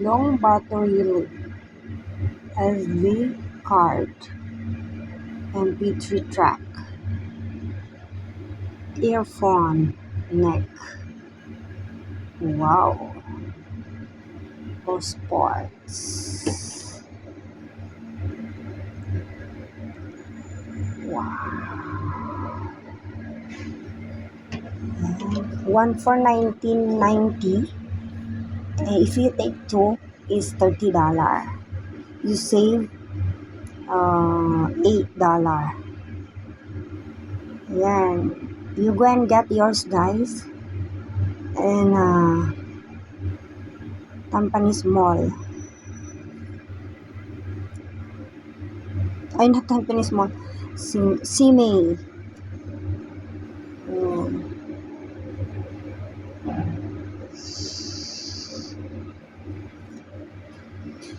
long battery SD card, MP3 track, earphone, neck. Wow. For sports. Wow. One for 19.90. If you take two, is $30. You save $8. Yan. You go and get yours, guys. And Tampines Mall. Ay, not Tampines Mall. Simei.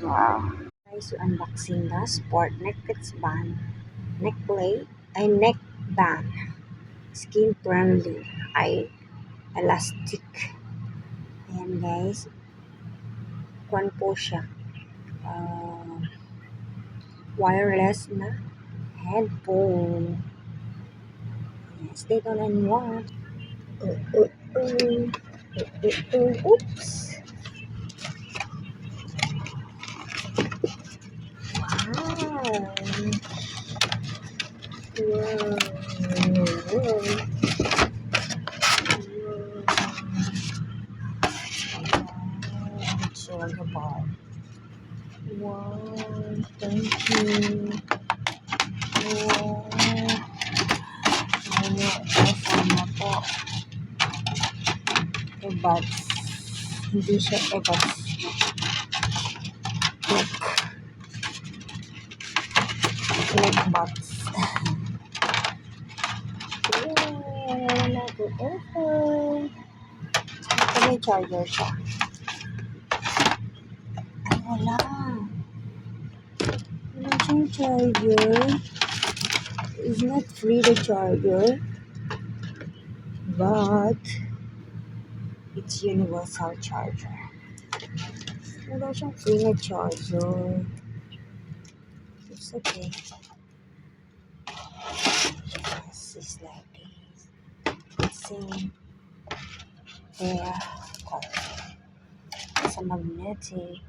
Wow. Guys, unboxing the Sport Neck Fits Band. Neck plate. Ay, neck band. Skin friendly. Ay, elastic. Ayan, guys. Kwan po siya. Wireless na headphone. Yes, they don't and what. Oops. Wow. It's all about. Wow, thank you. Wow. Ano na po. Earbuds. Hindi siya earbuds. Neck buds. Wala po. Ito may charger siya. Ay, wala. Wala siyang charger. It's not free the charger. But it's universal charger. Wala siyang free na charger. It's okay. Yes, it's like this. Same. There. It's a magnetic.